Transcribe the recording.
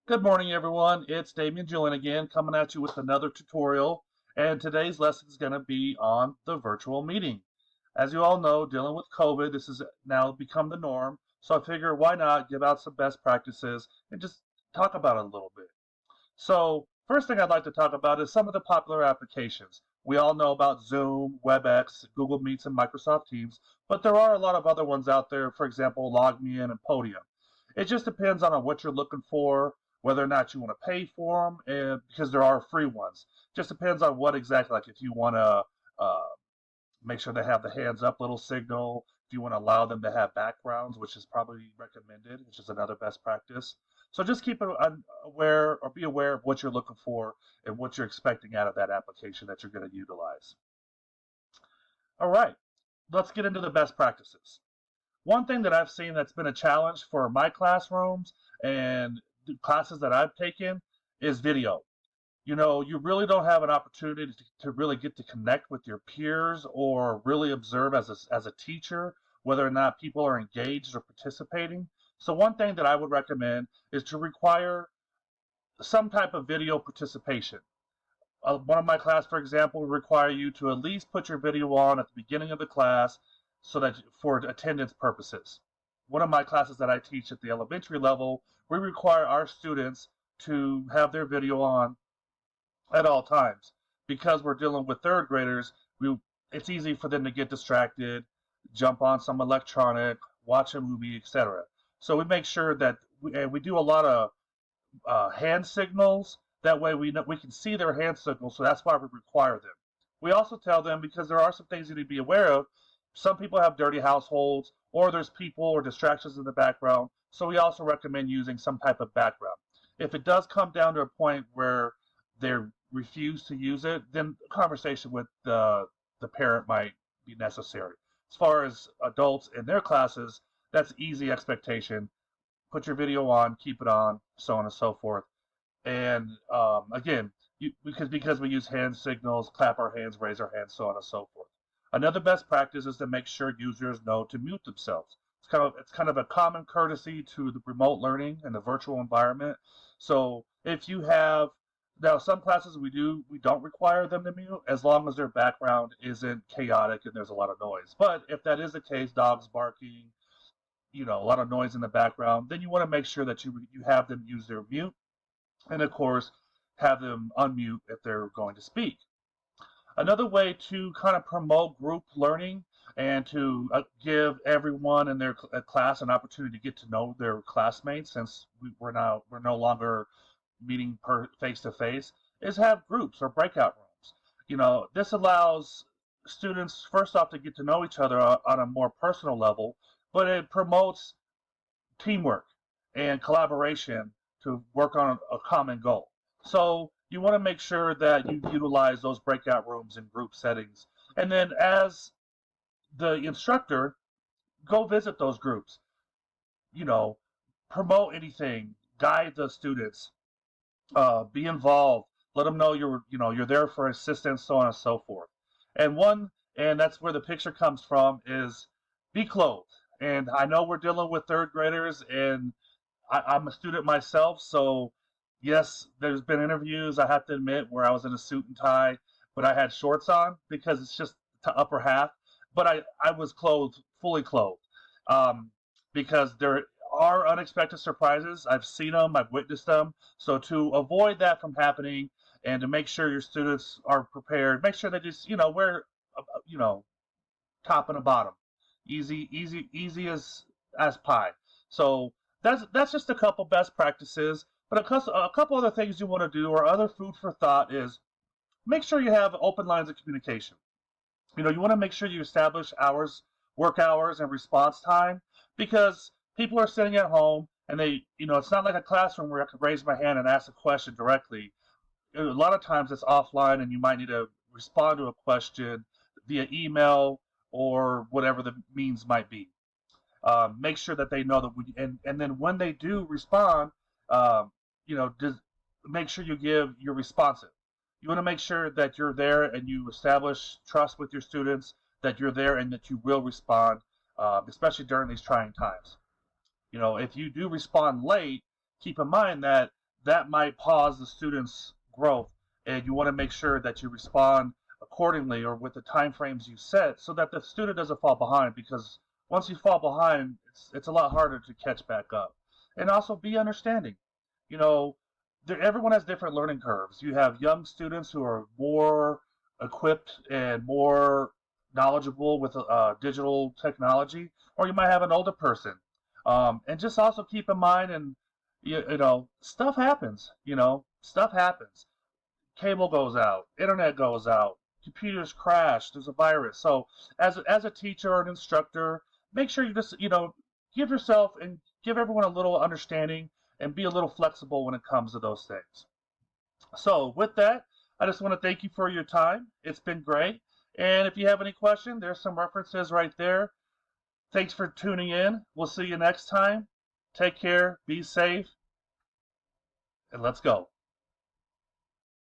Good morning, everyone. It's Dameon Julian again, coming at you with another tutorial. And today's lesson is going to be on the virtual meeting. As you all know, dealing with COVID, this has now become the norm. So I figure why not give out some best practices and just talk about it a little bit. So first thing I'd like to talk about is some of the popular applications. We all know about Zoom, WebEx, Google Meets, and Microsoft Teams, but there are a lot of other ones out there, for example, LogMeIn and Podium. It just depends on what you're looking for, whether or not you want to pay for them, and because there are free ones. Just depends on what exactly, like if you want to make sure they have the hands up little signal, if you want to allow them to have backgrounds, which is probably recommended, which is another best practice. So just keep it aware or be aware of what you're looking for and what you're expecting out of that application that you're going to utilize. All right, let's get into the best practices. One thing that I've seen that's been a challenge for my classrooms and the classes that I've taken is video. You really don't have an opportunity to really get to connect with your peers or really observe as a teacher whether or not people are engaged or participating. So one thing that I would recommend is to require some type of video participation. One of my class, for example, would require you to at least put your video on at the beginning of the class so that for attendance purposes. One of my classes that I teach at the elementary level, we require our students to have their video on at all times. Because we're dealing with third graders, it's easy for them to get distracted, jump on some electronic, watch a movie, etc. So we make sure that we do a lot of hand signals. That way we can see their hand signals, so that's why we require them. We also tell them, because there are some things you need to be aware of. Some people have dirty households, or there's people or distractions in the background, so we also recommend using some type of background. If it does come down to a point where they refuse to use it, then a conversation with the parent might be necessary. As far as adults in their classes, that's easy expectation. Put your video on, keep it on, so on and so forth. And again, because we use hand signals, clap our hands, raise our hands, so on and so forth. Another best practice is to make sure users know to mute themselves. It's kind of a common courtesy to the remote learning and the virtual environment. So if you have now some classes we don't require them to mute as long as their background isn't chaotic and there's a lot of noise. But if that is the case, dogs barking, a lot of noise in the background, then you want to make sure that you have them use their mute, and of course have them unmute if they're going to speak. Another way to kind of promote group learning and to give everyone in their class an opportunity to get to know their classmates, since we're no longer meeting face to face, is have groups or breakout rooms. This allows students first off to get to know each other on a more personal level, but it promotes teamwork and collaboration to work on a common goal. So you want to make sure that you utilize those breakout rooms in group settings. And then as the instructor, go visit those groups. Promote anything, guide the students, be involved, let them know you're there for assistance, so on and so forth. And that's where the picture comes from, is be clothed. And I know we're dealing with third graders, and I'm a student myself, so yes, there's been interviews, I have to admit, where I was in a suit and tie, but I had shorts on because it's just the upper half. But I was fully clothed, because there are unexpected surprises. I've seen them, I've witnessed them. So to avoid that from happening and to make sure your students are prepared, make sure they just, wear, top and a bottom. Easy as pie. So that's just a couple best practices. But a couple other things you want to do, or other food for thought, is make sure you have open lines of communication. You want to make sure you establish work hours, and response time, because people are sitting at home and it's not like a classroom where I can raise my hand and ask a question directly. A lot of times it's offline, and you might need to respond to a question via email or whatever the means might be. Make sure that they know that and then when they do respond, just make sure you're responsive. You want to make sure that you're there and you establish trust with your students, that you're there and that you will respond, especially during these trying times. If you do respond late, keep in mind that that might pause the student's growth, and you want to make sure that you respond accordingly or with the time frames you set so that the student doesn't fall behind, because once you fall behind, it's a lot harder to catch back up. And also be understanding. You know, everyone has different learning curves. You have young students who are more equipped and more knowledgeable with digital technology, or you might have an older person. And just also keep in mind, and stuff happens. Stuff happens. Cable goes out, internet goes out, computers crash, there's a virus. So as a teacher or an instructor, make sure you just give yourself and give everyone a little understanding and be a little flexible when it comes to those things. So with that, I just want to thank you for your time. It's been great. And if you have any question, there's some references right there. Thanks for tuning in. We'll see you next time. Take care, be safe, and let's go.